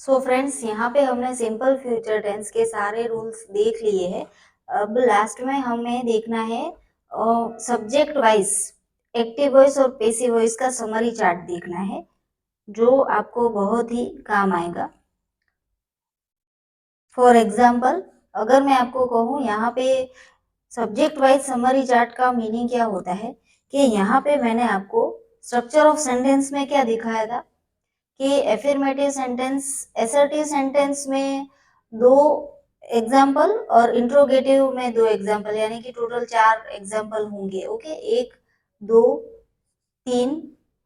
So friends, यहाँ पे हमने सिंपल फ्यूचर टेंस के सारे रूल्स देख लिए हैं। अब लास्ट में हमें देखना है सब्जेक्ट वाइज एक्टिव वॉइस और पैसिव वॉइस का समरी चार्ट देखना है, जो आपको बहुत ही काम आएगा। फॉर एग्जाम्पल, अगर मैं आपको कहूँ यहाँ पे सब्जेक्ट वाइज समरी चार्ट का मीनिंग क्या होता है कि यहाँ पे मैंने आपको स्ट्रक्चर ऑफ सेंटेंस में क्या दिखाया था कि एफर्मेटिव सेंटेंस, असर्टिव सेंटेंस में दो एग्जाम्पल और इंट्रोगेटिव में दो एग्जाम्पल, यानी कि टोटल 4 एग्जाम्पल होंगे। ओके, 1, 2, 3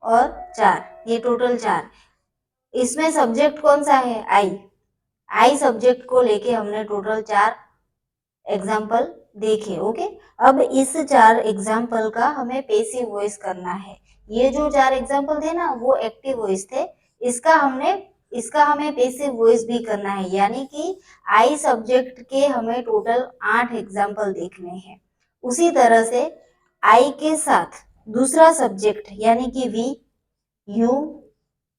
और 4, ये टोटल 4। इसमें सब्जेक्ट कौन सा है? आई सब्जेक्ट को लेके हमने टोटल 4 एग्जाम्पल देखे। ओके, अब इस 4 एग्जाम्पल का हमें पैसिव वॉइस करना है। ये जो 4 एग्जाम्पल थे ना, वो एक्टिव वॉइस थे। इसका हमें पैसिव वॉइस भी करना है, यानी कि आई सब्जेक्ट के हमें टोटल 8 एग्जाम्पल देखने हैं। उसी तरह से आई के साथ दूसरा सब्जेक्ट यानी कि we, you,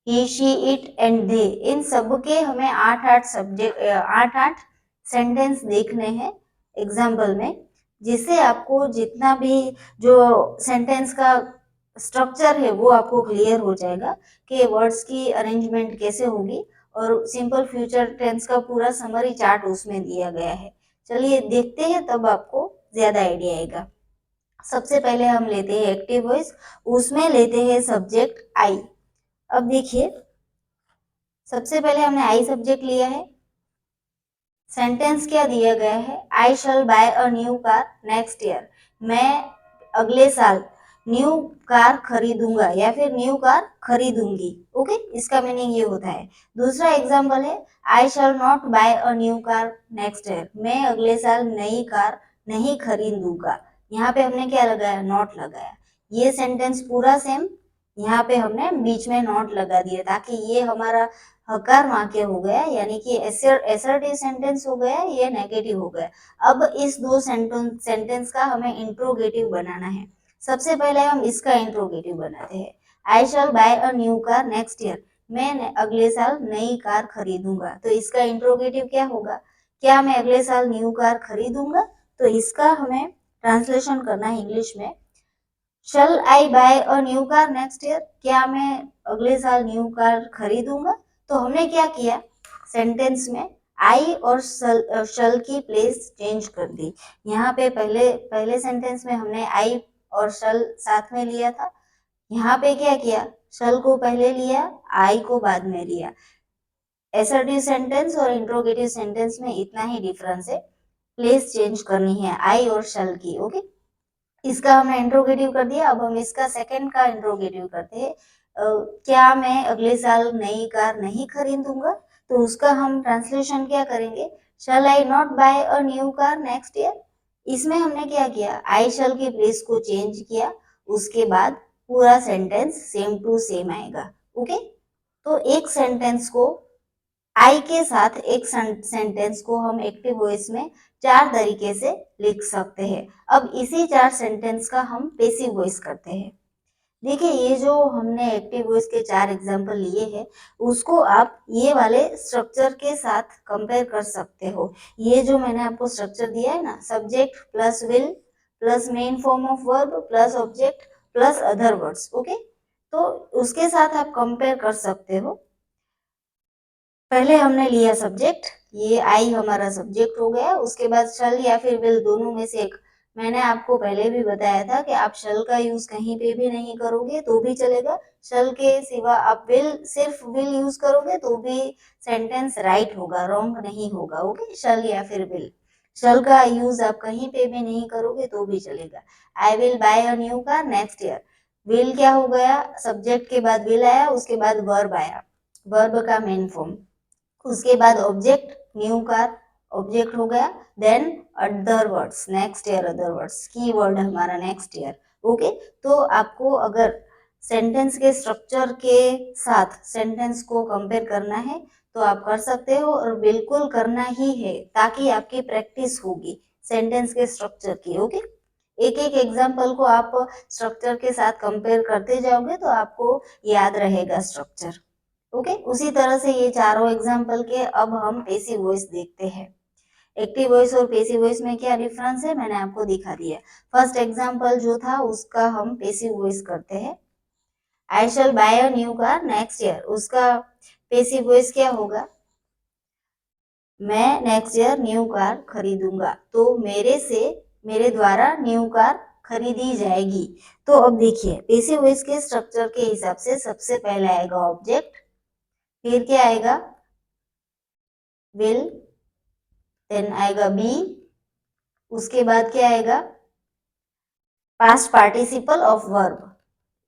he, she, it and they, इन सब के हमें 8 सेंटेंस देखने हैं एग्जाम्पल में, जिससे आपको जितना भी जो सेंटेंस का स्ट्रक्चर है वो आपको क्लियर हो जाएगा कि वर्ड्स की अरेंजमेंट कैसे होगी, और सिंपल फ्यूचर टेंस का पूरा समरी चार्ट उसमें दिया गया है। चलिए देखते हैं, तब आपको ज्यादा आइडिया आएगा। सबसे पहले हम लेते हैं एक्टिव वॉइस, उसमें लेते हैं सब्जेक्ट आई। अब देखिए, सबसे पहले हमने आई सब्जेक्ट लिया है। सेंटेंस क्या दिया गया है? I shall buy a new car next year, मैं अगले साल न्यू कार खरीदूंगा या फिर न्यू कार खरीदूंगी। ओके, इसका मीनिंग ये होता है। दूसरा एग्जांपल है I shall not buy a new car next year, मैं अगले साल नई कार नहीं खरीदूंगा। यहाँ पे हमने क्या लगाया? नॉट लगाया। ये सेंटेंस पूरा सेम, यहाँ पे हमने बीच में नॉट लगा दिया ताकि ये हमारा हकार वाक्य हो गया, यानी कि असर्टिव सेंटेंस हो गया, ये नेगेटिव हो गया। अब इस दो सेंटेंस का हमें इंट्रोगेटिव बनाना है। सबसे पहले हम इसका इंट्रोगेटिव बनाते हैं। I shall buy a new car next year, मैं अगले साल नई कार खरीदूंगा। तो इसका इंट्रोगेटिव क्या होगा? क्या मैं अगले साल न्यू कार खरीदूंगा? तो इसका हमें ट्रांसलेशन करना है इंग्लिश में। Shall I buy a new car next year, क्या मैं अगले साल न्यू कार खरीदूंगा? तो हमने क्या किया? सेंटेंस में आई और शल की प्लेस चेंज कर दी। यहाँ पे पहले सेंटेंस में हमने आई और शल साथ में लिया था, यहाँ पे क्या किया? शल को पहले लिया, आई को बाद में लिया। असर्टिव सेंटेंस और इंट्रोगेटिव सेंटेंस में इतना ही डिफरेंस है, प्लेस चेंज करनी है आई और शल की। ओके, इसका हमने इंट्रोगेटिव कर दिया। अब हम इसका सेकंड का इंट्रोगेटिव करते हैं। क्या मैं अगले साल नई कार नहीं खरीदूंगा? तो उसका हम ट्रांसलेशन क्या करेंगे? Shall I not buy a new car next year. इसमें हमने क्या किया? आई शैल की प्लेस को चेंज किया, उसके बाद पूरा सेंटेंस सेम टू सेम आएगा। ओके, तो एक सेंटेंस को आई के साथ एक सेंटेंस को हम एक्टिव वॉइस में 4 तरीके से लिख सकते हैं। अब इसी 4 सेंटेंस का हम पैसिव वॉइस करते हैं। देखिए, ये जो हमने एक्टिव वॉइस के 4 एग्जांपल लिए हैं, उसको आप ये वाले स्ट्रक्चर के साथ कंपेयर कर सकते हो। ये जो मैंने आपको स्ट्रक्चर दिया है ना, subject plus will plus main form of verb plus object plus other words. Okay, तो उसके साथ आप कंपेयर कर सकते हो। पहले हमने लिया सब्जेक्ट, ये आई हमारा सब्जेक्ट हो गया। उसके बाद शल या फिर विल, दोनों में से एक। मैंने आपको पहले भी बताया था कि आप शल का यूज कहीं पे भी नहीं करोगे तो भी चलेगा, शल के सिवा आप सिर्फ विल यूज करोगे तो भी सेंटेंस राइट होगा, रॉन्ग नहीं होगा। ओके, शल या फिर विल, शल का यूज आप कहीं पे भी नहीं करोगे तो भी चलेगा। I will buy a new car next year, will क्या हो गया? सब्जेक्ट के बाद विल आया, उसके बाद वर्ब आया, वर्ब का मेन फॉर्म। उसके बाद ऑब्जेक्ट, न्यू कार ऑब्जेक्ट हो गया। Then other words, next year other words, key word हमारा नेक्स्ट ईयर। ओके, तो आपको अगर सेंटेंस के स्ट्रक्चर के साथ सेंटेंस को कंपेयर करना है तो आप कर सकते हो, और बिल्कुल करना ही है ताकि आपकी प्रैक्टिस होगी सेंटेंस के स्ट्रक्चर की। ओके, एक एक एग्जाम्पल को आप स्ट्रक्चर के साथ कंपेयर करते जाओगे तो आपको याद रहेगा स्ट्रक्चर। ओके, उसी तरह से ये चारों एग्जाम्पल के अब हम पेसिव वॉइस देखते हैं। एक्टिव वॉइस और पेसिव वॉइस में क्या डिफरेंस है मैंने आपको दिखा दिया। फर्स्ट एग्जाम्पल जो था उसका हम पेसिव वॉइस करते हैं। I shall buy a new car next year, उसका पेसिव वॉइस क्या होगा? मैं नेक्स्ट ईयर न्यू कार खरीदूंगा, तो मेरे द्वारा न्यू कार खरीदी जाएगी। तो अब देखिए पेसिव वॉइस के स्ट्रक्चर के हिसाब से सबसे पहले आएगा ऑब्जेक्ट, फिर क्या आएगा? विल, देन आएगा बी, उसके बाद क्या आएगा? पास्ट पार्टिसिपल ऑफ वर्ब,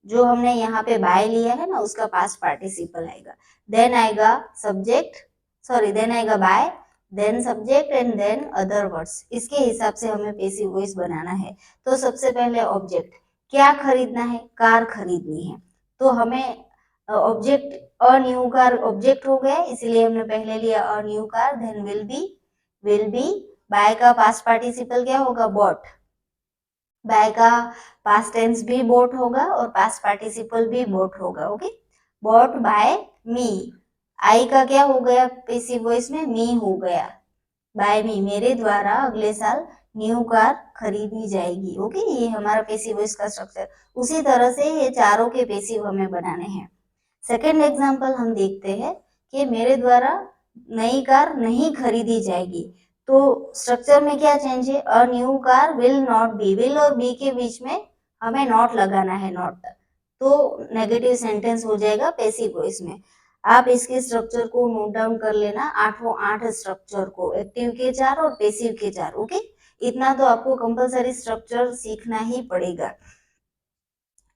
जो हमने यहाँ पे बाय लिया है ना उसका पास्ट पार्टिसिपल आएगा। देन आएगा सब्जेक्ट, सॉरी देन आएगा by, then subject and then other words. इसके हिसाब से हमें पेसिव वॉइस बनाना है। तो सबसे पहले ऑब्जेक्ट, क्या खरीदना है? कार खरीदनी है। तो हमें object a new car object हो गया, इसलिए हमने पहले लिया a new car. Then will be, by का पास्ट पार्टिसिपल क्या होगा? बॉट। बाय का पास्ट टेंस भी बोट होगा और पास्ट पार्टिसिपल भी बोट होगा। Okay, bought by me. I का क्या हो गया पेसिव वॉइस में? मी हो गया। बाय मी, मेरे द्वारा अगले साल न्यू कार खरीदी जाएगी। ओके, ये हमारा पेसिव वॉइस का स्ट्रक्चर। उसी तरह से ये चारों के पेसिव हमें बनाने हैं। सेकेंड एग्जाम्पल हम देखते हैं कि मेरे द्वारा नई कार नहीं खरीदी जाएगी। तो स्ट्रक्चर में क्या चेंज है? A new car will not B, will और बी के बीच में हमें नॉट लगाना है, नॉट। तो नेगेटिव सेंटेंस हो जाएगा पेसिव वॉइस में। आप इसके स्ट्रक्चर को नोट डाउन कर लेना, आठों आठ स्ट्रक्चर को, एक्टिव के 4 और पेसिव के 4। ओके, इतना तो आपको कंपलसरी स्ट्रक्चर सीखना ही पड़ेगा।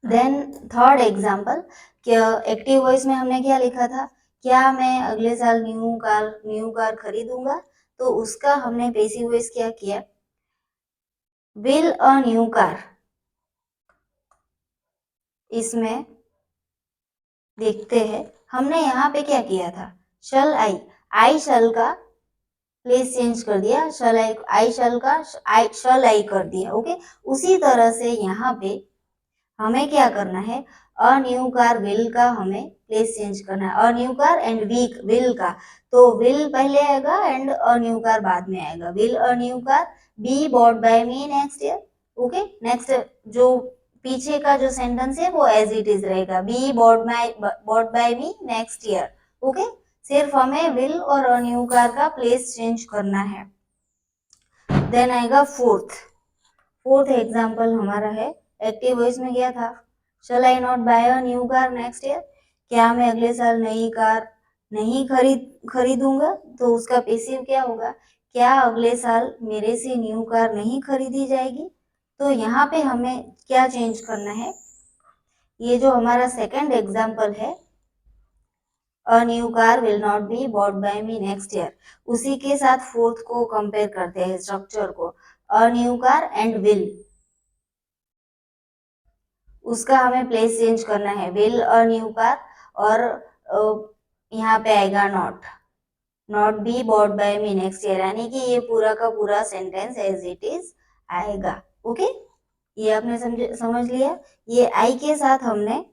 देन थर्ड एग्जाम्पल, क्या एक्टिव वॉइस में हमने क्या लिखा था? क्या मैं अगले साल न्यू कार खरीदूंगा? तो उसका हमने पेसिव वॉइस क्या किया? Will a new car. इसमें देखते हैं हमने यहाँ पे क्या किया था? शल आई शल का प्लेस चेंज कर दिया, शल आई शल का शल आई कर दिया। ओके, उसी तरह से यहाँ पे हमें क्या करना है? अ न्यू कार विल का हमें प्लेस चेंज करना है। A new car and week will का, तो विल पहले आएगा एंड अ न्यू कार बाद में आएगा। Will a new car B bought by me next year. Okay, next जो पीछे का जो सेंटेंस है वो एज इट इज रहेगा, B bought by me next year. Okay, सिर्फ हमें विल और अ न्यू कार का प्लेस चेंज करना है। देन आएगा फोर्थ एग्जाम्पल हमारा है एक्टिव वॉइस में क्या था? Shall I not buy a new car next year, क्या मैं अगले साल नई कार नहीं खरीदूंगा? तो उसका पेसिव क्या होगा? क्या अगले साल मेरे से न्यू कार नहीं खरीदी जाएगी? तो यहाँ पे हमें क्या चेंज करना है? ये जो हमारा सेकंड एग्जाम्पल है, a new car will not B bought by me next year, उसी के साथ फोर्थ को कंपेयर करते हैं स्ट्रक्चर को। अ न्यू कार एंड विल, उसका हमें प्लेस चेंज करना है, विल अ न्यू कार, और यहाँ पे आएगा not be bought by me next year, यानी कि ये पूरा का पूरा सेंटेंस एज इट इज आएगा। ओके, ये आपने समझ लिया। ये आई के साथ हमने,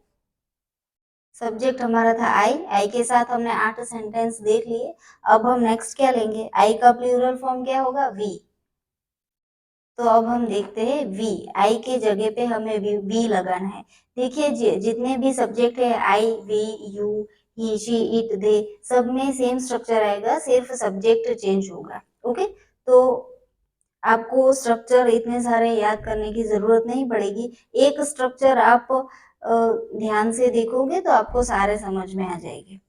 सब्जेक्ट हमारा था आई के साथ हमने 8 सेंटेंस देख लिए। अब हम नेक्स्ट क्या लेंगे? आई का प्लूरल फॉर्म क्या होगा? वी। तो अब हम देखते हैं वी, आई के जगह पे हमें वी लगाना है। देखिए जितने भी सब्जेक्ट है, I, we, you, he, she, it, they, सब में सेम स्ट्रक्चर आएगा, सिर्फ सब्जेक्ट चेंज होगा। ओके, तो आपको स्ट्रक्चर इतने सारे याद करने की जरूरत नहीं पड़ेगी। एक स्ट्रक्चर आप ध्यान से देखोगे तो आपको सारे समझ में आ जाएंगे।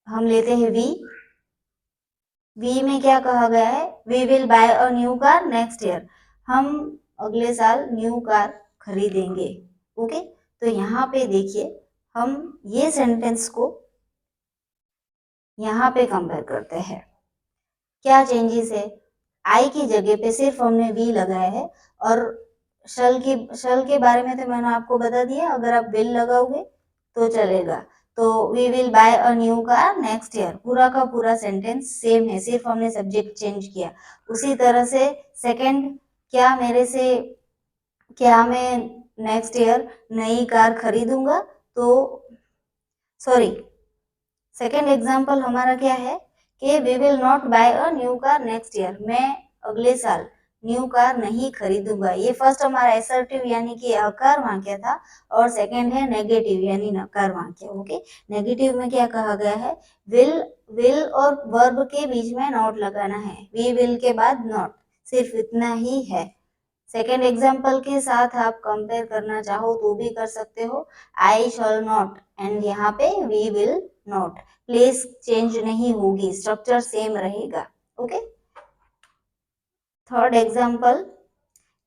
हम लेते हैं वी में क्या कहा गया है? We will buy a new car next year, हम अगले साल न्यू कार खरीदेंगे। ओके, तो यहाँ पे देखिए हम ये सेंटेंस को यहाँ पे कंपेयर करते हैं। क्या चेंजेस है? आई की जगह पे सिर्फ हमने वी लगाया है, और शल के बारे में तो मैंने आपको बता दिया, अगर आप विल लगाओगे तो चलेगा। तो we will buy a new car next year, पूरा का पूरा सेंटेंस सेम है, सिर्फ हमने सब्जेक्ट चेंज किया। उसी तरह से सेकंड, क्या मैं नेक्स्ट ईयर नई कार खरीदूंगा? तो सॉरी, सेकेंड एग्जाम्पल हमारा क्या है कि we will not buy a new car next year, मैं अगले साल न्यू कार नहीं खरीदूंगा। ये फर्स्ट हमारा असर्टिव यानी कि अकार वाक्य था, और सेकंड है नेगेटिव यानी नकार वाक्य। ओके, नेगेटिव में क्या कहा गया है, विल और वर्ब के बीच में नॉट लगाना है, वी विल के बाद नॉट, सिर्फ इतना ही है। सेकेंड एग्जाम्पल के साथ आप कंपेयर करना चाहो तो भी कर सकते हो, आई शॉल नॉट एंड यहाँ पे we will not, place change नहीं होगी, स्ट्रक्चर सेम रहेगा। Okay, third example,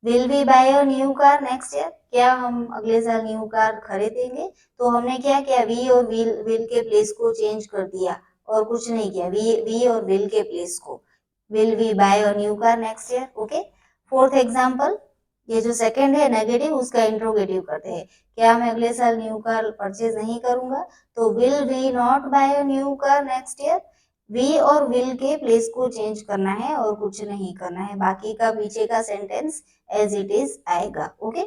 will we buy a new car next year, क्या हम अगले साल न्यू कार खरीदेंगे? तो हमने क्या किया, वी और विल के प्लेस को चेंज कर दिया और कुछ नहीं किया, वी और विल के प्लेस को, will we buy a new car next year. Okay, fourth example, ये जो सेकंड है नेगेटिव, उसका इंट्रोगेटिव करते हैं, क्या मैं अगले साल न्यू कार परचेज नहीं करूंगा? तो will we not buy a new car next year, we और विल के प्लेस को चेंज करना है और कुछ नहीं करना है, बाकी का पीछे का सेंटेंस एज इट इज आएगा। ओके,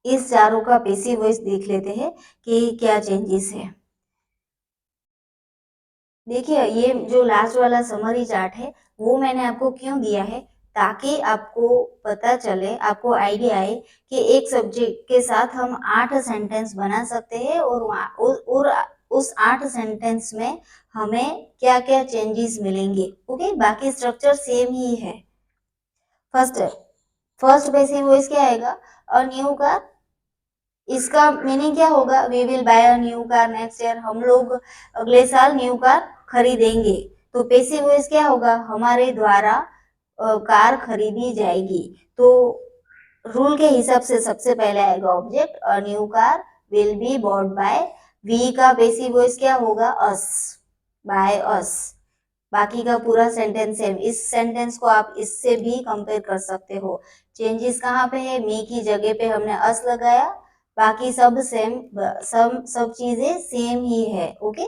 इस चारों का पैसिव वॉइस देख लेते हैं कि क्या चेंजेस है। देखिए, ये जो लास्ट वाला समरी चार्ट है वो मैंने आपको क्यों दिया है, ताकि आपको पता चले, आपको आइडिया आए कि एक सब्जेक्ट के साथ हम 8 सेंटेंस बना सकते हैं और उस 8 सेंटेंस में हमें क्या क्या चेंजेस मिलेंगे। ओके, बाकी स्ट्रक्चर सेम ही है। फर्स्ट पैसिव वॉइस क्या आएगा, अ न्यू कार, इसका मीनिंग क्या होगा, we will buy a new car next year, हम लोग अगले साल न्यू कार खरीदेंगे। तो पैसिव वॉइस क्या होगा, हमारे द्वारा कार खरीदी जाएगी। तो रूल के हिसाब से सबसे पहले आएगा object, a new car will be bought by, we का पैसिव वॉइस क्या होगा, अस, बाय अस, बाकी का पूरा सेंटेंस सेम। इस सेंटेंस को आप इससे भी कंपेयर कर सकते हो। चेंजेस कहाँ पे है, मी की जगह पे हमने अस लगाया, बाकी सब सेम, सब चीजें सेम ही है। ओके,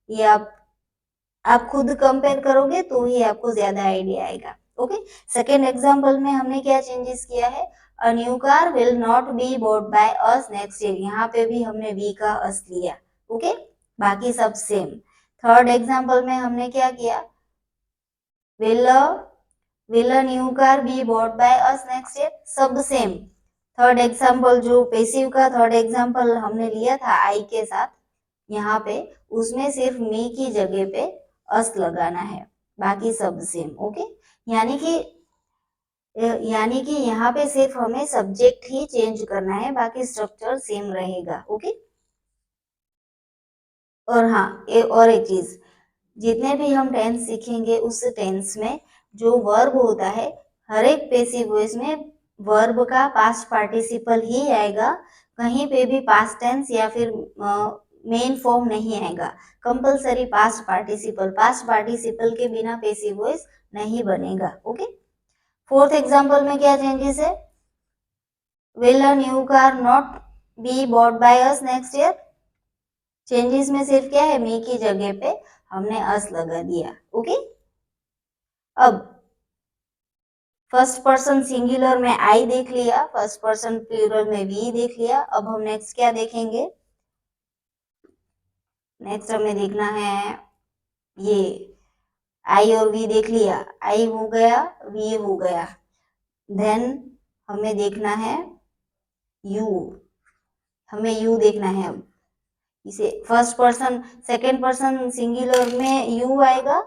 ये आप खुद कंपेयर करोगे तो ही आपको ज्यादा आइडिया आएगा। ओके, सेकेंड एग्जाम्पल में हमने क्या चेंजेस किया है, a new car will not B bought by us next year, यहाँ पे भी हमने वी का अस लिया। ओके, बाकी सब सेम। थर्ड एग्जाम्पल में हमने क्या किया, will a new car be bought by us next year, सब सेम। थर्ड एग्जाम्पल जो पैसिव का थर्ड एग्जाम्पल हमने लिया था आई के साथ, यहाँ पे उसमें सिर्फ मी की जगह पे अस लगाना है, बाकी सब सेम। ओके, यानी कि यहाँ पे सिर्फ हमें सब्जेक्ट ही चेंज करना है, बाकी स्ट्रक्चर सेम रहेगा। ओके, और हाँ, और एक चीज, जितने भी हम टेंस सीखेंगे उस टेंस में जो वर्ब होता है, हर एक पैसिव वॉइस में वर्ब का पास्ट पार्टिसिपल ही आएगा, कहीं पे भी पास्ट टेंस या फिर मेन फॉर्म नहीं आएगा, कंपलसरी पास्ट पार्टिसिपल के बिना पैसिव वॉइस नहीं बनेगा। ओके, फोर्थ एग्जांपल में क्या चेंजेस है, will a new car not be bought by us next year, changes में सिर्फ क्या है, मी की जगह पे हमने अस लगा दिया। ओके, अब फर्स्ट पर्सन सिंगुलर में आई देख लिया, फर्स्ट पर्सन प्लूरल में वी देख लिया, अब हम नेक्स्ट क्या देखेंगे, नेक्स्ट हमें देखना है ये आई और वी देख लिया, आई हो गया, वी हो गया, देन हमें देखना है यू, हमें यू देखना है। अब इसे first person second person singular में यू आएगा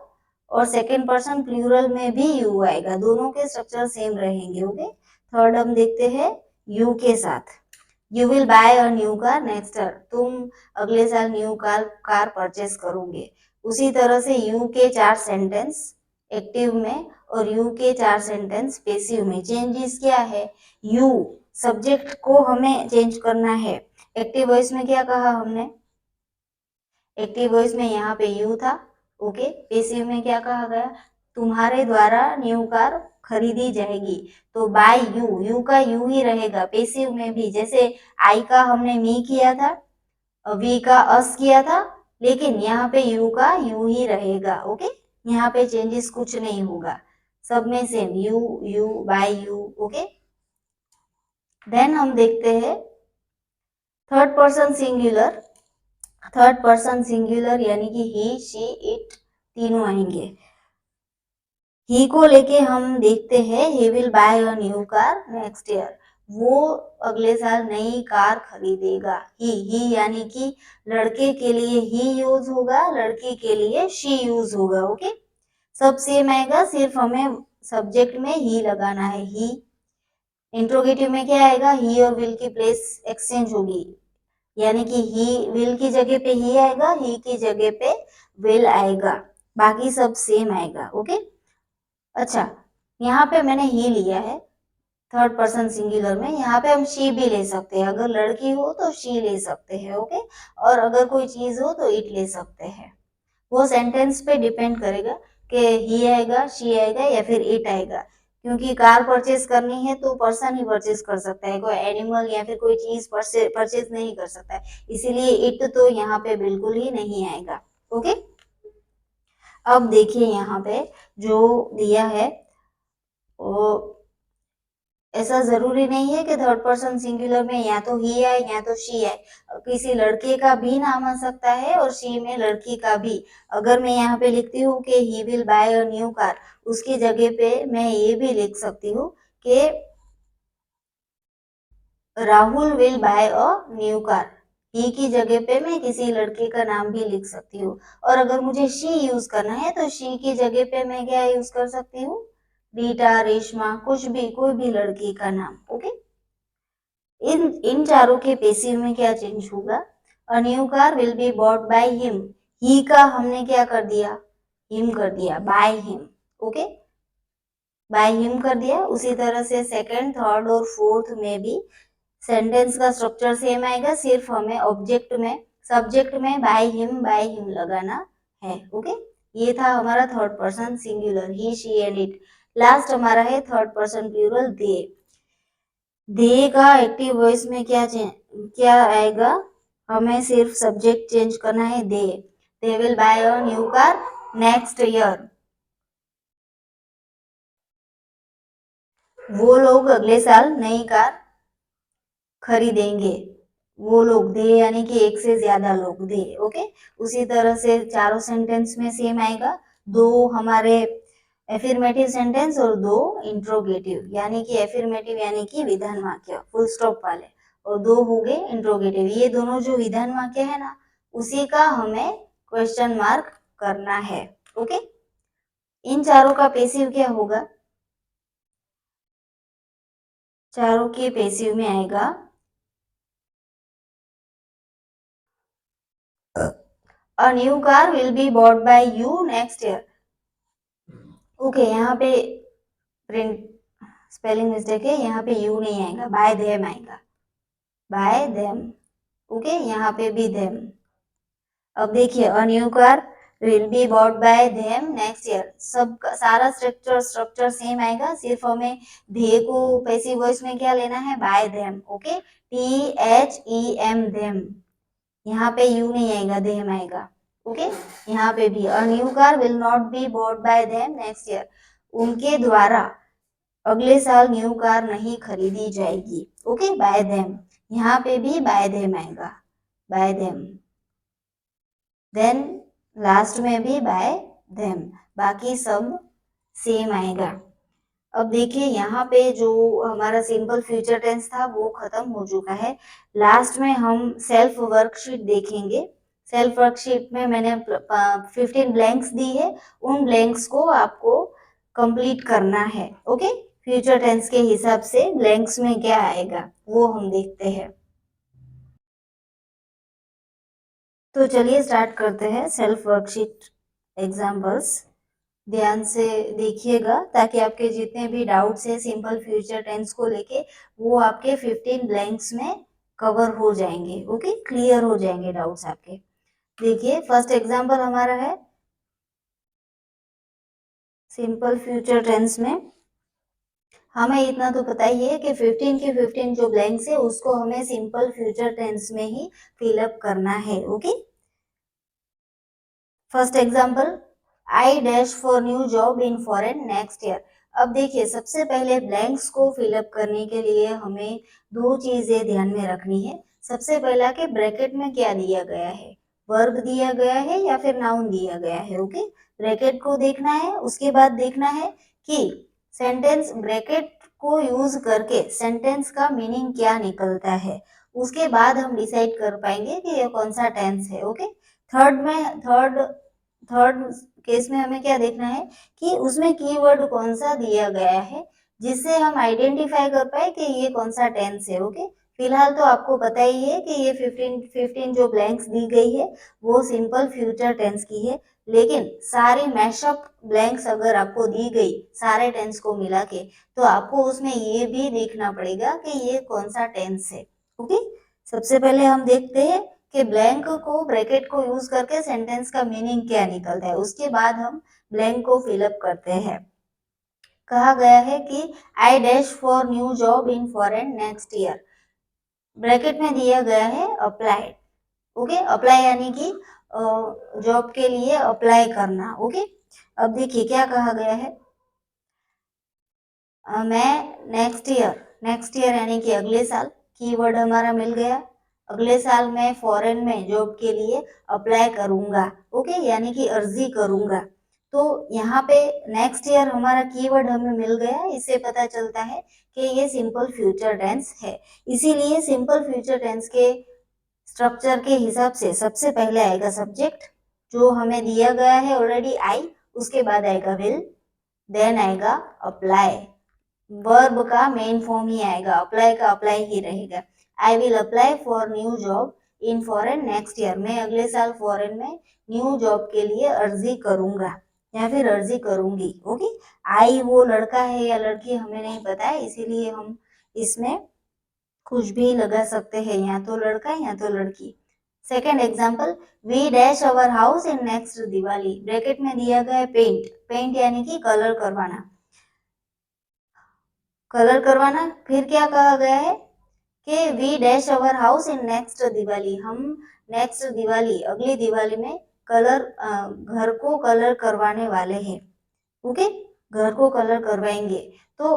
और सेकेंड पर्सन प्लूरल में भी यू आएगा, दोनों के स्ट्रक्चर सेम रहेंगे। ओके, थर्ड हम देखते हैं यू के साथ, you will buy a new car next year, तुम अगले साल न्यू कार परचेस करोगे। उसी तरह से यू के 4 सेंटेंस एक्टिव में और यू के 4 सेंटेंस पैसिव में। चेंजेस क्या है, यू सब्जेक्ट को हमें चेंज करना है। एक्टिव वॉइस में क्या कहा हमने, एक्टिव वॉइस में यहाँ पे यू था। ओके, पैसिव में क्या कहा गया, तुम्हारे द्वारा न्यू कार खरीदी जाएगी, तो बाय यू, यू का यू ही रहेगा पैसिव में भी, जैसे आई का हमने मी किया था, वी का अस किया था, लेकिन यहाँ पे यू का यू ही रहेगा। ओके, यहाँ पे चेंजेस कुछ नहीं होगा, सब में same you you by you. Okay, then हम देखते हैं third person singular, third person singular यानी कि ही, शी, इट तीनों आएंगे। ही को लेके हम देखते हैं, he will buy a new car next year. वो अगले साल नई कार खरीदेगा। ही यानी कि लड़के के लिए ही यूज होगा, लड़की के लिए शी यूज होगा। ओके, सब सेम आएगा, सिर्फ हमें सब्जेक्ट में ही लगाना है। ही इंट्रोगेटिव में क्या आएगा, ही और विल की प्लेस एक्सचेंज होगी, यानी कि ही विल की जगह पे ही आएगा, ही की जगह पे विल आएगा, बाकी सब सेम आएगा। ओके, अच्छा, यहाँ पे मैंने ही लिया है थर्ड पर्सन सिंगुलर में, यहाँ पे हम शी भी ले सकते हैं, अगर लड़की हो तो शी ले सकते हैं। ओके, और अगर कोई चीज हो तो इट ले सकते हैं। वो सेंटेंस पे डिपेंड करेगा कि ही आएगा, शी आएगा या फिर इट आएगा, क्योंकि कार परचेज करनी है तो पर्सन ही परचेज कर सकता है, कोई एनिमल या फिर कोई चीज परचेज नहीं कर सकता है, इसीलिए इट तो यहाँ पे बिल्कुल ही नहीं आएगा। ओके, अब देखिए यहाँ पे जो दिया है वो ऐसा जरूरी नहीं है कि थर्ड पर्सन सिंगुलर में या तो ही आए या तो शी आए, किसी लड़के का भी नाम आ सकता है और शी में लड़की का भी। अगर मैं यहाँ पे लिखती हूँ कि he will buy a new car, उसकी जगह पे मैं ये भी लिख सकती हूँ कि Rahul will buy a new car. He की जगह पे मैं किसी लड़के का नाम भी लिख सकती हूँ, और अगर मुझे शी यूज करना है तो शी की जगह पे मैं क्या यूज कर सकती हूँ, रीटा, रेशमा, कुछ भी, कोई भी लड़की का नाम। ओके, इन चारों के पेसिव में क्या चेंज होगा, a new car will be bought by him. He का हमने क्या कर दिया, हिम कर दिया, by him. Okay, by him कर दिया। उसी तरह से सेकंड, थर्ड और फोर्थ में भी सेंटेंस का स्ट्रक्चर सेम आएगा, सिर्फ हमें ऑब्जेक्ट में, सब्जेक्ट में बाय हिम लगाना है। ओके, ये था हमारा third person singular, he, she and it. Last हमारा है थर्ड पर्सन प्लूरल, दे। दे का एक्टिव वॉइस में क्या आएगा, हमें सिर्फ सब्जेक्ट चेंज करना है, they will buy a new car next year. वो लोग अगले साल नई कार खरीदेंगे। वो लोग, दे यानी कि एक से ज्यादा लोग, दे। ओके, उसी तरह से चारों सेंटेंस में सेम आएगा, दो हमारे एफिर्मेटिव सेंटेंस और दो इंट्रोगेटिव, यानी कि एफिर्मेटिव यानी कि विधान वाक्य फुल स्टॉप वाले, और दो हो गए इंट्रोगेटिव। ये दोनों जो विधान वाक्य है ना, उसी का हमें क्वेश्चन मार्क करना है। ओके, इन चारों का पेसिव क्या होगा, चारों के पेसिव में आएगा A new car will be bought by you next year. Okay, यहाँ पे प्रिंट स्पेलिंग मिस्टेक है, यहाँ पे यू नहीं आएगा, बाय देम आएगा, बाय देम। ओके, यहाँ पे भी देम। अब देखिए, अ new car will be bought bye them next year, सब सारा स्ट्रक्चर सेम आएगा, सिर्फ हमें दे को पैसिव वॉइस में क्या लेना है, bye them. Okay, THEM them, यहाँ पे यू नहीं आएगा, देम आएगा। ओके, यहाँ पे भी अ new car will not B bought bye them next year, उनके द्वारा अगले साल न्यू कार नहीं खरीदी जाएगी। ओके, बाय देम, यहाँ पे भी बाय देम आएगा, बाय देम। देन लास्ट में भी बाय देम, बाकी सब सेम आएगा। अब देखिए, यहाँ पे जो हमारा सिंपल फ्यूचर टेंस था वो खत्म हो चुका है। लास्ट में हम सेल्फ वर्कशीट देखेंगे। सेल्फ वर्कशीट में मैंने 15 ब्लैंक्स दी है, उन ब्लैंक्स को आपको कंप्लीट करना है। ओके, फ्यूचर टेंस के हिसाब से ब्लैंक्स में क्या आएगा वो हम देखते हैं। तो चलिए स्टार्ट करते हैं सेल्फ वर्कशीट एग्जाम्पल्स। ध्यान से देखिएगा ताकि आपके जितने भी डाउट्स है सिंपल फ्यूचर टेंस को लेके, वो आपके 15 ब्लैंक्स में कवर हो जाएंगे। ओके, क्लियर हो जाएंगे डाउट्स आपके। देखिए, फर्स्ट एग्जांपल हमारा है सिंपल फ्यूचर टेंस में हमें इतना तो पता ही है कि 15 के 15 जो ब्लैंक्स है उसको हमें सिंपल फ्यूचर टेंस में ही फिलअप करना है। Okay, first example, I dash for new job in foreign next year. अब देखिए, सबसे पहले ब्लैंक्स को फिलअप करने के लिए हमें दो चीजें ध्यान में रखनी है। सबसे पहला कि ब्रैकेट में क्या दिया गया है, वर्ब दिया गया है या फिर नाउन दिया गया है। ओके, ब्रैकेट को देखना है, उसके बाद देखना है कि सेंटेंस ब्रैकेट को यूज करके सेंटेंस का मीनिंग क्या निकलता है। उसके बाद हम डिसाइड कर पाएंगे कि ये कौन सा टेंस है। ओके, थर्ड केस में हमें क्या देखना है कि उसमें कीवर्ड कौन सा दिया गया है जिससे हम आइडेंटिफाई कर पाए कि ये कौन सा टेंस है। ओके, फिलहाल तो आपको पता ही है कि ये 15 जो ब्लैंक्स दी गई है वो सिंपल फ्यूचर टेंस की है, लेकिन सारी मैशअप ब्लैंक्स अगर आपको दी गई सारे टेंस को मिला के, तो आपको उसमें ये भी देखना पड़ेगा कि ये कौन सा टेंस है। ओके, सबसे पहले हम देखते हैं कि ब्लैंक को ब्रैकेट को यूज करके सेंटेंस का मीनिंग क्या निकलता है, उसके बाद हम ब्लैंक को फिलअप करते हैं। कहा गया है कि I dash for new job in foreign next year, bracket में दिया गया है अप्लाई। ओके, अप्लाई यानी कि जॉब के लिए अप्लाई करना। ओके, अब देखिए क्या कहा गया है, मैं नेक्स्ट ईयर यानी कि अगले साल, कीवर्ड हमारा मिल गया, अगले साल मैं फॉरेन में जॉब के लिए अप्लाई करूंगा। ओके, यानी कि अर्जी करूंगा। तो यहाँ पे नेक्स्ट ईयर हमारा कीवर्ड हमें मिल गया, इससे पता चलता है कि ये सिंपल फ्यूचर टेंस है। इसीलिए सिंपल फ्यूचर टेंस के स्ट्रक्चर के हिसाब से सबसे पहले आएगा सब्जेक्ट जो हमें दिया गया है ऑलरेडी आई, उसके बाद आएगा विल, देन आएगा अप्लाई, वर्ब का मेन फॉर्म ही आएगा, अप्लाई का अप्लाई ही रहेगा। I will apply for new job in foreign next year, मैं अगले साल फॉरेन में न्यू जॉब के लिए अर्जी करूंगा या फिर अर्जी करूंगी। ओके, आई वो लड़का है या लड़की हमें नहीं पता है, इसीलिए हम इसमें कुछ भी लगा सकते हैं, या तो लड़का या तो लड़की। Second example, we dash our house in next Diwali, bracket में दिया गया है पेंट, पेंट यानी कि कलर करवाना, कलर करवाना। फिर क्या कहा गया है कि we dash our house in next Diwali, हम नेक्स्ट दिवाली अगली दिवाली में कलर घर को कलर करवाने वाले हैं। ओके, घर को कलर करवाएंगे। तो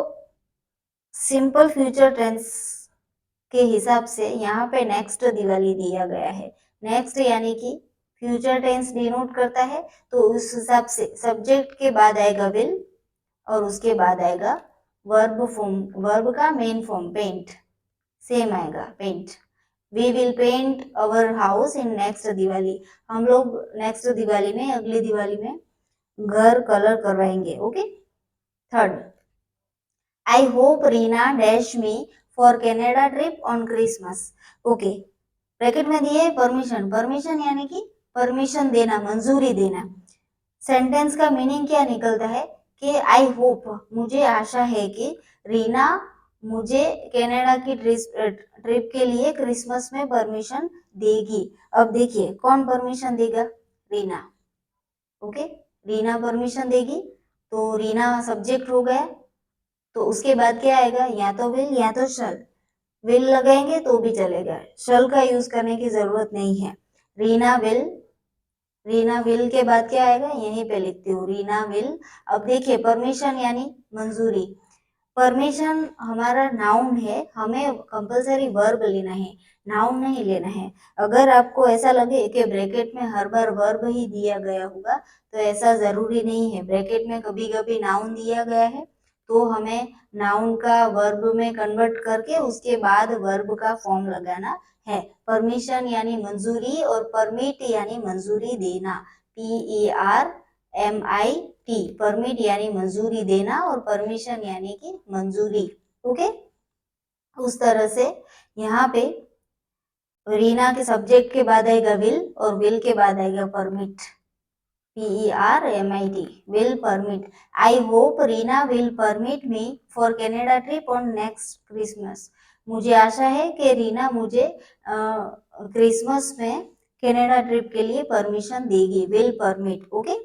सिंपल फ्यूचर टेंस के हिसाब से यहाँ पे नेक्स्ट दिवाली दिया गया है, नेक्स्ट यानी कि फ्यूचर टेंस डिनोट करता है, तो उस हिसाब से सब्जेक्ट के बाद आएगा विल और उसके बाद आएगा वर्ब फॉर्म, वर्ब का मेन फॉर्म पेंट, सेम आएगा paint. We will paint our house in next Diwali, हम लोग नेक्स्ट दिवाली में अगली दिवाली में घर कलर करवाएंगे। Okay, third, I hope Reena dash me for Canada trip on Christmas. Okay, bracket में दिए परमिशन, परमिशन यानी कि परमिशन देना, मंजूरी देना। सेंटेंस का मीनिंग क्या निकलता है कि आई होप, मुझे आशा है कि रीना मुझे कनाडा की ट्रिप के लिए क्रिसमस में परमिशन देगी। अब देखिए कौन परमिशन देगा, रीना। ओके, रीना परमिशन देगी, तो रीना सब्जेक्ट हो गया, तो उसके बाद क्या आएगा, या तो विल या तो शल, विल लगाएंगे तो भी चलेगा, शल का यूज करने की जरूरत नहीं है। रीना विल, रीना विल के बाद क्या आएगा, यहीं पे लिखती हूँ रीना विल। अब देखिए परमिशन यानी मंजूरी, परमिशन हमारा नाउन है, हमें कंपलसरी वर्ब लेना है, नाउन नहीं लेना है। अगर आपको ऐसा लगे कि ब्रैकेट में हर बार वर्ब ही दिया गया होगा, तो ऐसा जरूरी नहीं है, ब्रैकेट में कभी कभी नाउन दिया गया है तो हमें नाउन का वर्ब में कन्वर्ट करके उसके बाद वर्ब का फॉर्म लगाना है। परमिशन यानी मंजूरी और परमिट यानी मंजूरी देना, PERMIT, परमिट यानी मंजूरी देना और परमिशन यानी कि मंजूरी। ओके, उस तरह से यहाँ पे रीना के सब्जेक्ट के बाद आएगा विल और विल के बाद आएगा permit, PERMIT, will permit. I hope Reena will permit me for Canada trip on next Christmas. मुझे आशा है कि रीना मुझे क्रिसमस में कनाडा ट्रिप के लिए परमिशन देगी, विल परमिट। ओके,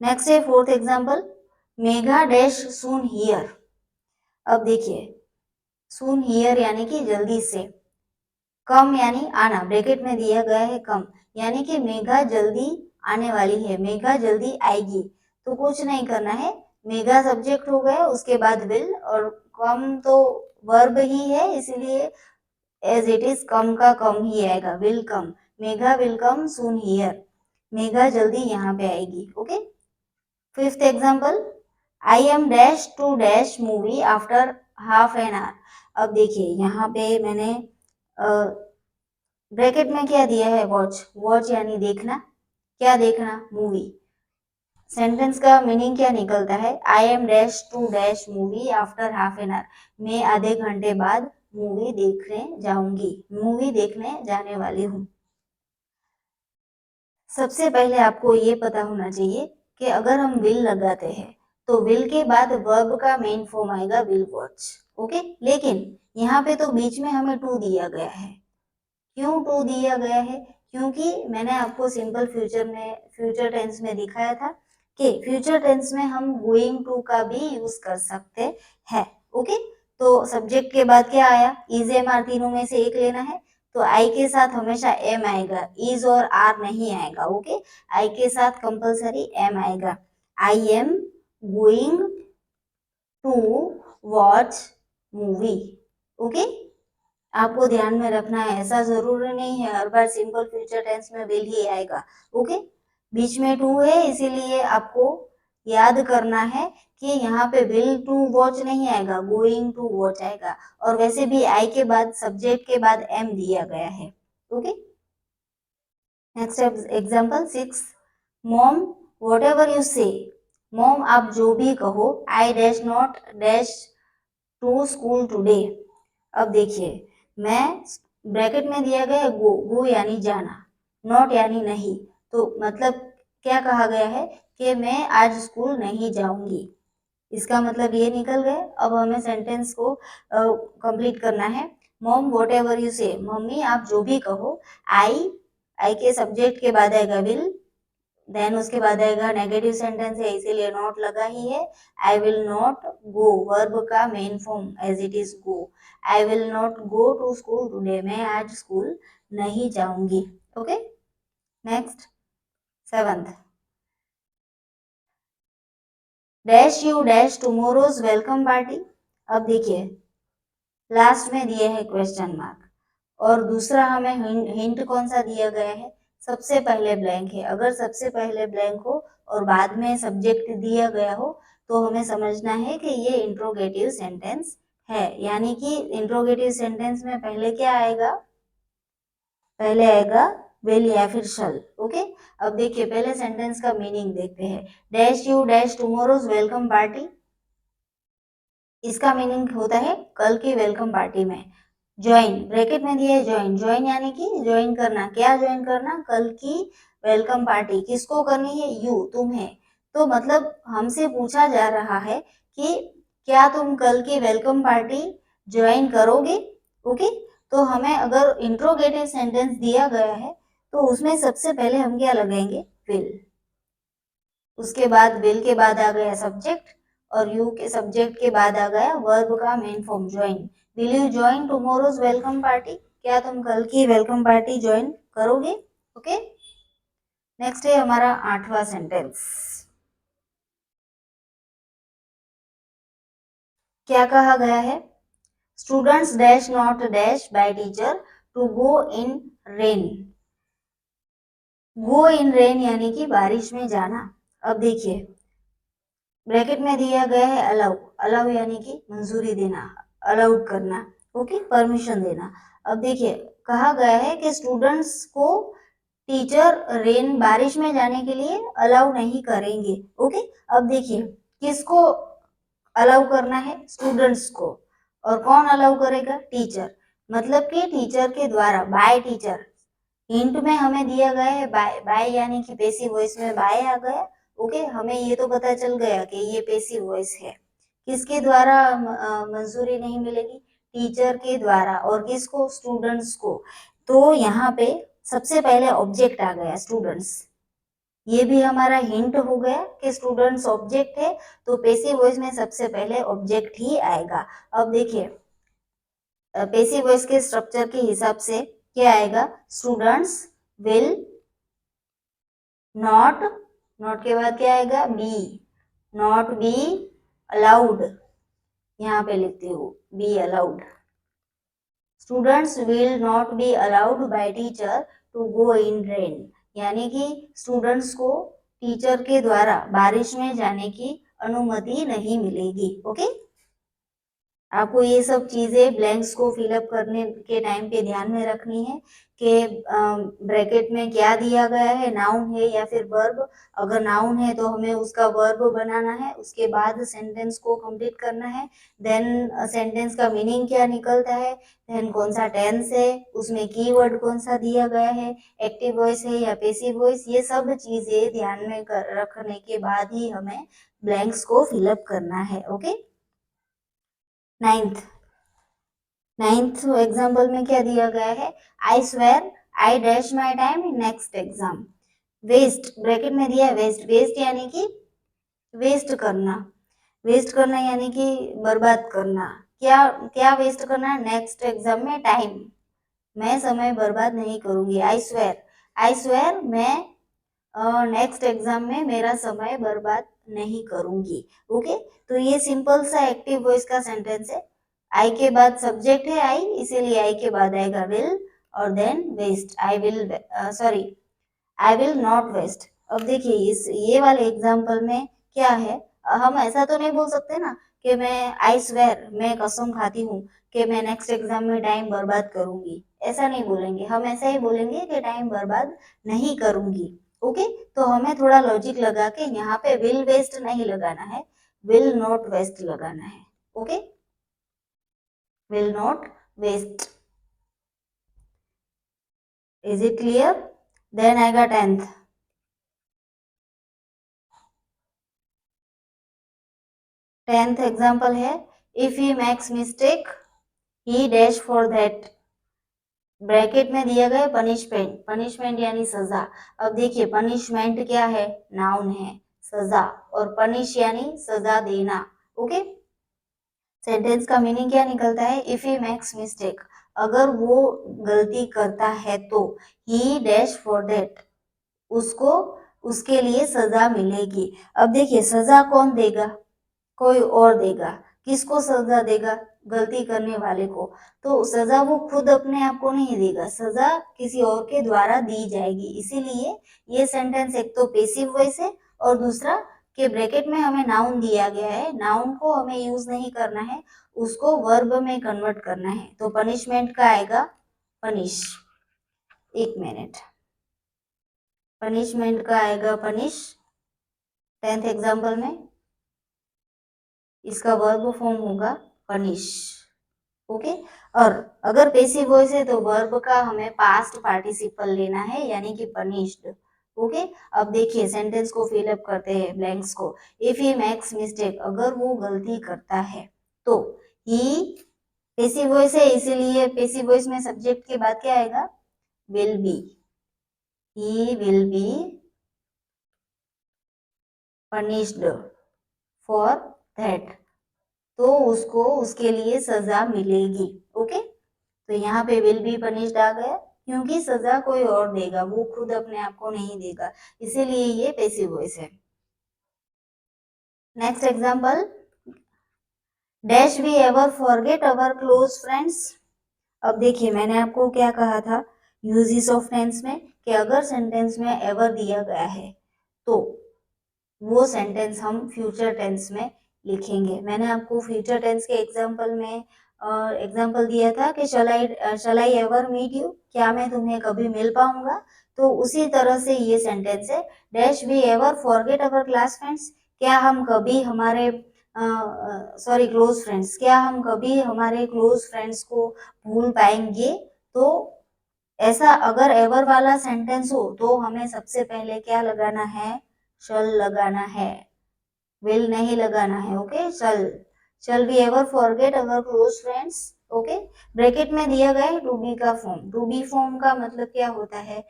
नेक्स्ट है fourth example, Megha dash soon here. अब देखिए सून हियर यानी कि जल्दी से, कम यानी आना, ब्रैकेट में दिया गया है कम, यानी कि मेघा जल्दी आने वाली है, मेघा जल्दी आएगी। तो कुछ नहीं करना है, मेघा सब्जेक्ट हो गया, उसके बाद विल, और कम तो वर्ब ही है, इसलिए एज इट इज कम का कम ही आएगा, will come. Megha will come soon here, Megha जल्दी यहाँ पे आएगी। Okay, fifth example, I am dash to dash movie after half an hour. अब देखिए यहाँ पे मैंने ब्रैकेट में क्या दिया है, वॉच, वॉच यानी देखना, क्या देखना, मूवी। सेंटेंस का मीनिंग क्या निकलता है, I am dash to dash movie after half an hour, मैं आधे घंटे बाद मूवी देखने जाऊंगी, मूवी देखने जाने वाली हूँ। सबसे पहले आपको ये पता होना चाहिए कि अगर हम विल लगाते हैं तो विल के बाद वर्ब का मेन फॉर्म आएगा विल वॉच। ओके, लेकिन यहाँ पे तो बीच में हमें टू दिया गया है। क्यों टू दिया गया है, क्योंकि मैंने आपको सिंपल फ्यूचर टेंस में दिखाया था कि फ्यूचर टेंस में हम गोइंग टू का भी यूज कर सकते हैं। ओके, तो सब्जेक्ट के बाद क्या आया, इज एम आर, तीनों में से एक लेना है, तो आई के साथ हमेशा एम आएगा, इज और आर नहीं आएगा। ओके, आई के साथ कंपलसरी एम आएगा। I am going to watch movie. Okay, आपको ध्यान में रखना है, ऐसा जरूरी नहीं है हर बार सिंपल फ्यूचर टेंस में विल ही आएगा। ओके, बीच में टू है इसीलिए आपको याद करना है कि यहाँ पे विल टू वॉच नहीं आएगा, गोइंग टू वॉच आएगा। और वैसे भी आई के बाद सब्जेक्ट के बाद एम दिया गया है। Okay, next example 6, mom whatever you say, mom आप जो भी कहो, I dash not dash to school today. अब देखिए मैं ब्रैकेट में दिया गया है गो, गो यानी जाना, नॉट यानी नहीं, तो मतलब क्या कहा गया है कि मैं आज स्कूल नहीं जाऊंगी। इसका मतलब ये निकल गया। अब हमें सेंटेंस को कंप्लीट करना है। मॉम वॉट एवर यू से, मम्मी आप जो भी कहो, आई के सब्जेक्ट के बाद आएगा विल, देन उसके बाद आएगा नेगेटिव सेंटेंस है इसीलिए नॉट लगा ही है। I will not go, verb का main form as it is go. I will not go to school today, मैं आज स्कूल नहीं जाऊंगी। Okay, next 7th, dash you dash tomorrow's welcome party. अब देखिए लास्ट में दिए है क्वेश्चन मार्क, और दूसरा हमें हिंट कौन सा दिया गया है, सबसे पहले ब्लैंक है। अगर सबसे पहले ब्लैंक हो और बाद में सब्जेक्ट दिया गया हो तो हमें समझना है कि ये इंट्रोगेटिव सेंटेंस है, यानी कि इंट्रोगेटिव सेंटेंस में पहले क्या आएगा, पहले आएगा विल या फिर शल। ओके, अब देखिए पहले सेंटेंस का मीनिंग देखते हैं, dash you dash tomorrow's welcome party. इसका मीनिंग होता है कल की वेलकम पार्टी में ज्वाइन, ब्रैकेट में दिया है ज्वाइन, ज्वाइन यानी कि ज्वाइन करना, क्या ज्वाइन करना, कल की वेलकम पार्टी। किसको करनी है, यू, तुम्हें। तो मतलब हमसे पूछा जा रहा है कि क्या तुम कल की वेलकम पार्टी ज्वाइन करोगे। ओके, तो हमें अगर इंट्रोगेटिव सेंटेंस दिया गया है तो उसमें सबसे पहले हम क्या लगाएंगे, विल। उसके बाद विल के बाद आ गया सब्जेक्ट, और यू के सब्जेक्ट के बाद आ गया वर्ब का main form join. Will you join tomorrow's welcome party, क्या तुम कल की वेलकम पार्टी ज्वाइन करोगे। ओके, नेक्स्ट है हमारा 8वां सेंटेंस। क्या कहा गया है, students dash not dash by teacher to go in rain. Go in rain यानी कि बारिश में जाना। अब देखिए ब्रैकेट में दिया गया है अलाउ, अलाउ यानी कि मंजूरी देना, अलाउड करना। ओके, परमिशन देना। अब देखिए कहा गया है कि स्टूडेंट्स को टीचर रेन, बारिश में जाने के लिए अलाउ नहीं करेंगे। ओके, अब देखिए किसको अलाउ करना है, स्टूडेंट्स को, और कौन अलाउ करेगा, टीचर। मतलब कि टीचर के द्वारा, बाय टीचर। हिंट में हमें दिया गया है बाय, बाय यानी कि पेसिव वॉइस में बाय आ गया। ओके, हमें ये तो पता चल गया कि ये पेसिव वॉइस है। किसके द्वारा मंजूरी नहीं मिलेगी, टीचर के द्वारा, और किसको, स्टूडेंट्स को। तो यहाँ पे सबसे पहले ऑब्जेक्ट आ गया स्टूडेंट्स, ये भी हमारा हिंट हो गया कि स्टूडेंट्स ऑब्जेक्ट है, तो पेसिव वॉइस में सबसे पहले ऑब्जेक्ट ही आएगा। अब देखिए पेसिव वॉइस के स्ट्रक्चर के हिसाब से क्या आएगा, स्टूडेंट्स विल नॉट, नॉट के बाद क्या आएगा, बी, नॉट बी अलाउड, यहाँ पे लिखती हूँ be allowed. Students will not be allowed by teacher to go in rain, यानी कि स्टूडेंट्स को टीचर के द्वारा बारिश में जाने की अनुमति नहीं मिलेगी। ओके, आपको ये सब चीजें ब्लैंक्स को फिलअप करने के टाइम पे ध्यान में रखनी है कि ब्रैकेट में क्या दिया गया है, नाउन है या फिर वर्ब। अगर नाउन है तो हमें उसका वर्ब बनाना है, उसके बाद सेंटेंस को कंप्लीट करना है। देन सेंटेंस का मीनिंग क्या निकलता है, देन कौन सा टेंस है, उसमें कीवर्ड कौन सा दिया गया है, एक्टिव वॉइस है या पैसिव वॉइस, ये सब चीजें ध्यान में रखने के बाद ही हमें ब्लैंक्स को फिलअप करना है। ओके, नाइन्थ एग्जाम्पल में क्या दिया गया है, I swear I dash my time in next exam. Waste bracket में दिया है वेस्ट, वेस्ट यानी कि वेस्ट करना, वेस्ट करना यानी कि बर्बाद करना। क्या क्या वेस्ट करना, नेक्स्ट एग्जाम में टाइम, मैं समय बर्बाद नहीं करूंगी। आई स्वेर मैं नेक्स्ट एग्जाम में मेरा समय बर्बाद नहीं करूंगी। ओके, तो ये सिंपल सा एक्टिव वॉइस का सेंटेंस है। आई के बाद सब्जेक्ट है आई, इसीलिए आई के बाद आएगा विल और then waste, I will not waste. अब देखिए इस ये वाले एग्जाम्पल में क्या है, हम ऐसा तो नहीं बोल सकते ना कि मैं आई स्वेर मैं कसम खाती हूँ कि मैं नेक्स्ट एग्जाम में टाइम बर्बाद करूंगी, ऐसा नहीं बोलेंगे। हम ऐसा ही बोलेंगे कि टाइम बर्बाद नहीं करूंगी। ओके, तो हमें थोड़ा लॉजिक लगा के यहाँ पे विल वेस्ट नहीं लगाना है, विल नॉट वेस्ट लगाना है। Okay, will not waste, is it clear? Then आएगा 10th एग्जाम्पल है, if he makes mistake he dash for that. Bracket में दिया गया पनिशमेंट, पनिशमेंट यानी सजा। अब देखिए पनिशमेंट क्या है, नाउन है, सजा, और पनिश यानी सजा देना। ओके, सेंटेंस का मीनिंग क्या निकलता है, इफ ही मेक्स मिस्टेक, अगर वो गलती करता है तो, ही डैश फॉर दैट, उसको उसके लिए सजा मिलेगी। अब देखिए सजा कौन देगा, कोई और देगा। किसको सजा देगा, गलती करने वाले को। तो सजा वो खुद अपने आप को नहीं देगा, सजा किसी और के द्वारा दी जाएगी। इसीलिए ये सेंटेंस एक तो पैसिव वॉइस है और दूसरा के ब्रैकेट में हमें नाउन दिया गया है, नाउन को हमें यूज नहीं करना है, उसको वर्ब में कन्वर्ट करना है। तो पनिशमेंट का आएगा पनिश, एक मिनट, पनिशमेंट का आएगा पनिश 10th एग्जाम्पल में, इसका वर्ब फॉर्म होगा पनिश। ओके, और अगर पैसिव वॉइस है तो वर्ब का हमें पास्ट पार्टिसिपल लेना है, यानी कि पनिश्ड। ओके, अब देखिए सेंटेंस को फिलअप करते हैं ब्लैंक्स को। इफ ही मेक्स मिस्टेक, अगर वो गलती करता है तो, ही पैसिव वॉइस है इसीलिए पैसिव वॉइस में सब्जेक्ट के बाद क्या आएगा, will be, he will be punished for that, तो उसको उसके लिए सजा मिलेगी। ओके, तो यहाँ पे विल बी पनिश्ड आ गया, क्योंकि सजा कोई और देगा, वो खुद अपने आप को नहीं देगा, इसीलिए ये पैसिव वॉइस है। Next example, dash we ever forget our close friends. अब देखिए मैंने आपको क्या कहा था यूजेस ऑफ टेंस में, कि अगर सेंटेंस में एवर दिया गया है तो वो सेंटेंस हम फ्यूचर टेंस में लिखेंगे। मैंने आपको फ्यूचर टेंस के एग्जांपल में एग्जांपल दिया था कि शल आई एवर मीट यू, क्या मैं तुम्हें कभी मिल पाऊंगा। तो उसी तरह से ये सेंटेंस है, dash we ever forget our class friends, क्या हम कभी हमारे क्लोज फ्रेंड्स, क्या हम कभी हमारे क्लोज फ्रेंड्स को भूल पाएंगे। तो ऐसा अगर एवर वाला सेंटेंस हो तो हमें सबसे पहले क्या लगाना है, शल लगाना है, विल नहीं लगाना है। Okay, shall we ever forget our close friends. Okay, bracket में दिया गया है टू बी का फॉर्म, टू बी फॉर्म का मतलब क्या होता है,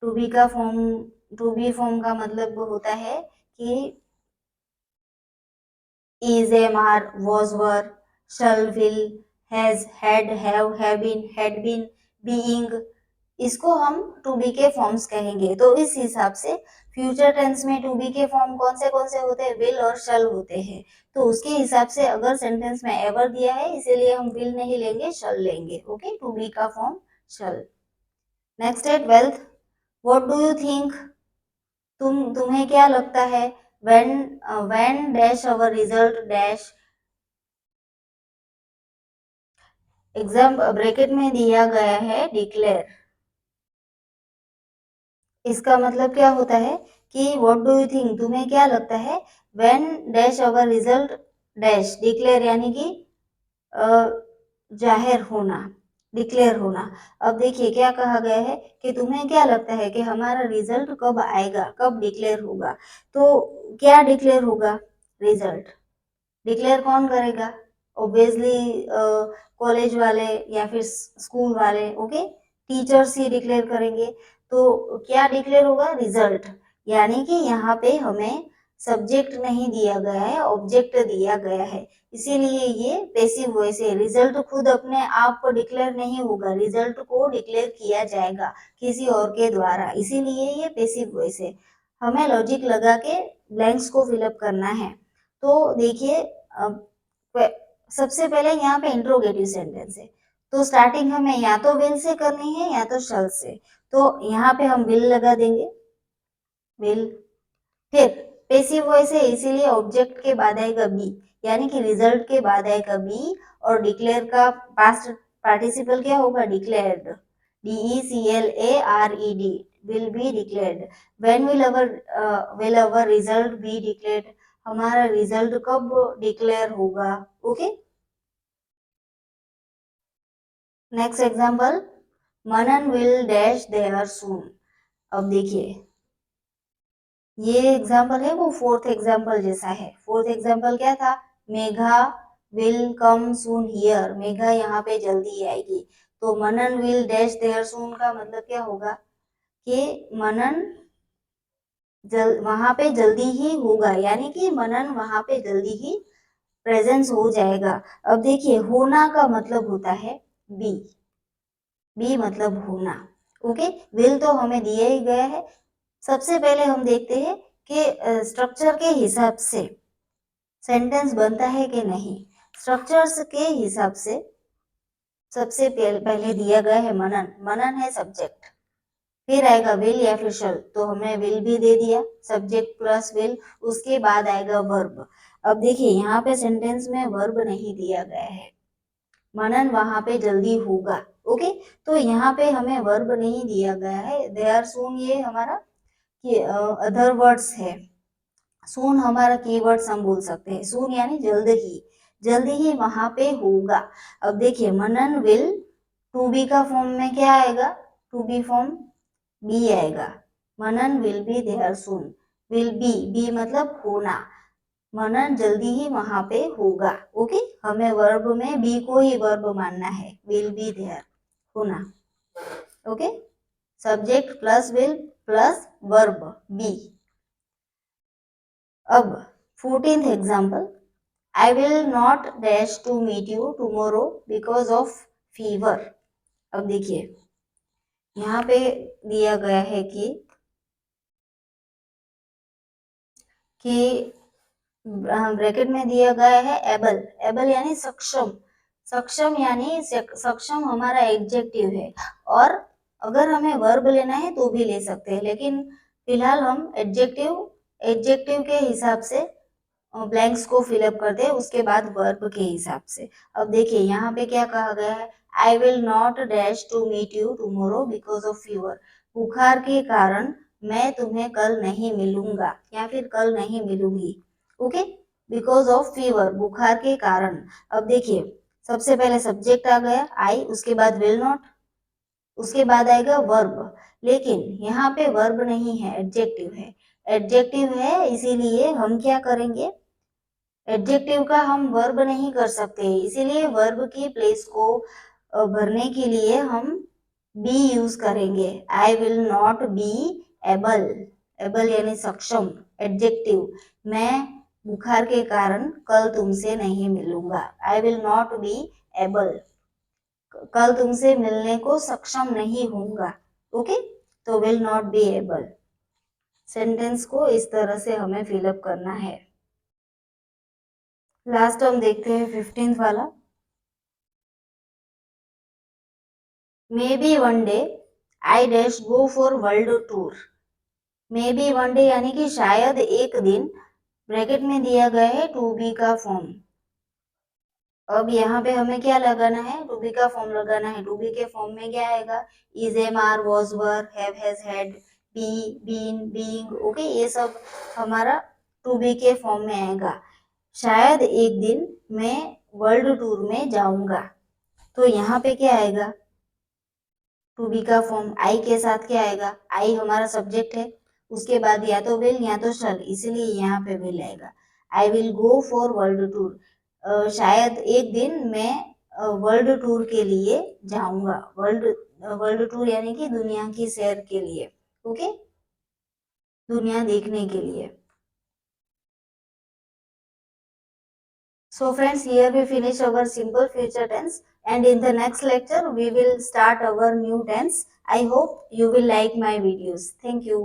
टू बी का फॉर्म, टू बी फॉर्म का मतलब होता है कि is, am, are, was, were, shall, will, has, had been, being, इसको हम टू बी के फॉर्म्स कहेंगे। तो इस हिसाब से फ्यूचर टेंस में टू बी के फॉर्म कौन से होते हैं, विल और शल होते हैं। तो उसके हिसाब से अगर सेंटेंस में एवर दिया है इसीलिए हम विल नहीं लेंगे, शल लेंगे। ओके, टू बी का फॉर्म शल। नेक्स्ट है 12th, what do you think, तुम्हें क्या लगता है, when dash our result dash, exam bracket में दिया गया है डिक्लेयर। इसका मतलब क्या होता है कि व्हाट डू यू थिंक, तुम्हें क्या लगता है, when dash our result dash declare, यानी कि जाहिर होना, डिक्लेयर होना। अब देखिए क्या कहा गया है कि तुम्हें क्या लगता है कि हमारा रिजल्ट कब आएगा, कब डिक्लेयर होगा। तो क्या डिक्लेयर होगा, रिजल्ट डिक्लेयर कौन करेगा, ऑब्वियसली कॉलेज वाले या फिर स्कूल वाले, ओके, टीचर्स ही डिक्लेयर करेंगे। तो क्या डिक्लेयर होगा, रिजल्ट, यानी कि यहाँ पे हमें सब्जेक्ट नहीं दिया गया है, ऑब्जेक्ट दिया गया है, इसीलिए ये पैसिव वॉइस है। रिजल्ट खुद अपने आप को डिक्लेयर नहीं होगा, रिजल्ट को डिक्लेयर किया जाएगा किसी और के द्वारा, इसीलिए ये पैसिव वॉइस है। हमें लॉजिक लगा के ब्लैंक्स को फिलअप करना है। तो देखिए सबसे पहले यहाँ पे इंट्रोगेटिव सेंटेंस है, तो स्टार्टिंग हमें या तो विल से करनी है या तो शल से। तो यहाँ पे हम विल लगा देंगे, विल। फिर पैसिव वॉइस है, इसीलिए ऑब्जेक्ट के बाद आएगा बी, यानी कि रिजल्ट के बाद आएगा बी, और डिक्लेयर का पास्ट पार्टिसिपल क्या होगा, declared, DECLARED, will be declared. When will our result be declared, हमारा रिजल्ट कब डिक्लेयर होगा, okay. Next example, Manan will dash there soon. अब देखिए ये एग्जाम्पल है वो फोर्थ एग्जाम्पल जैसा है। फोर्थ एग्जाम्पल क्या था, Megha will come soon here, Megha यहाँ पे जल्दी आएगी। तो मनन विल डैश देयर सून का मतलब क्या होगा कि मनन वहां पे जल्दी ही होगा, यानी कि मनन वहां पे जल्दी ही प्रेजेंस हो जाएगा। अब देखिए होना का मतलब होता है बी, बी मतलब होना, ओके। विल तो हमें दिया ही गया है। सबसे पहले हम देखते हैं कि स्ट्रक्चर के हिसाब से सेंटेंस बनता है कि नहीं। स्ट्रक्चर्स के हिसाब से सबसे पहले दिया गया है मनन, मनन है सब्जेक्ट, फिर आएगा विल या फिर शल, तो हमने विल भी दे दिया, सब्जेक्ट प्लस विल, उसके बाद आएगा वर्ब। अब देखिए यहाँ पे सेंटेंस में वर्ब नहीं दिया गया है, मनन वहां पे जल्दी होगा, ओके। तो यहाँ पे हमें वर्ब नहीं दिया गया है, देयर सून ये हमारा अदर वर्ड्स है। सून हमारा कीवर्ड्स हम बोल सकते हैं, सून यानी जल्द ही, जल्द ही वहां पे होगा। अब देखिए मनन विल, टू बी का फॉर्म में क्या आएगा, टू बी फॉर्म बी आएगा, Manan will be there soon, will be मतलब होना, मनन जल्दी ही वहां पे होगा, ओके। हमें वर्ब में बी को ही वर्ब मानना है, विल बी देयर, होना, okay. Subject plus will plus verb B. अब 14th example, I will not dash to meet you tomorrow because of fever। अब देखिए यहाँ पे दिया गया है कि ब्रैकेट में दिया गया है एबल, एबल यानी सक्षम, सक्षम यानी सक्षम हमारा एडजेक्टिव है। और अगर हमें वर्ब लेना है तो भी ले सकते हैं, लेकिन फिलहाल हम एडजेक्टिव, एडजेक्टिव के हिसाब से ब्लैंक्स को फिलअप करते हैं, उसके बाद वर्ब के हिसाब से। अब देखिए यहाँ पे क्या कहा गया है, I will not dash to meet you tomorrow because of fever, बुखार के कारण मैं तुम्हें कल नहीं मिलूंगा या फिर कल नहीं मिलूंगी, ओके। बिकॉज ऑफ फीवर, बुखार के कारण। अब देखिए सबसे पहले सब्जेक्ट आ गया आई, उसके बाद विल नॉट, उसके बाद आएगा वर्ब, लेकिन यहाँ पे वर्ब नहीं है, एडजेक्टिव है, एडजेक्टिव है, इसीलिए हम क्या करेंगे, एडजेक्टिव का हम वर्ब नहीं कर सकते, इसीलिए वर्ब की प्लेस को भरने के लिए हम बी यूज करेंगे। आई will not be able, able यानी सक्षम, एडजेक्टिव, मैं बुखार के कारण कल तुमसे नहीं मिलूंगा, आई विल नॉट बी एबल, कल तुमसे मिलने को सक्षम नहीं होऊंगा, ओके। तो will not be able, sentence को इस तरह से हमें फिलअप करना है। लास्ट हम देखते हैं 15th वाला, may be one day I dash go for world tour. May be one day यानी कि शायद एक दिन, ब्रैकेट में दिया गया है टू बी का फॉर्म। अब यहाँ पे हमें क्या लगाना है, टू बी का फॉर्म लगाना है। टू बी के फॉर्म में क्या आएगा, is, am, are, was, were, have, has, had, be, been, being, okay, ये सब हमारा टू बी के फॉर्म में आएगा। शायद एक दिन मैं वर्ल्ड टूर में जाऊंगा, तो यहाँ पे क्या आएगा, टू बी का फॉर्म आई के साथ क्या आएगा, आई हमारा सब्जेक्ट है, उसके बाद या तो विल या तो शल, इसलिए यहाँ पे विल आएगा। I will go for world tour, शायद एक दिन मैं वर्ल्ड टूर के लिए जाऊंगा। वर्ल्ड टूर यानी कि दुनिया की सैर के लिए, ओके, दुनिया देखने के लिए। So friends, here we finish our simple future tense, and in the next lecture we will start our new tense. I hope you will like my videos. Thank you.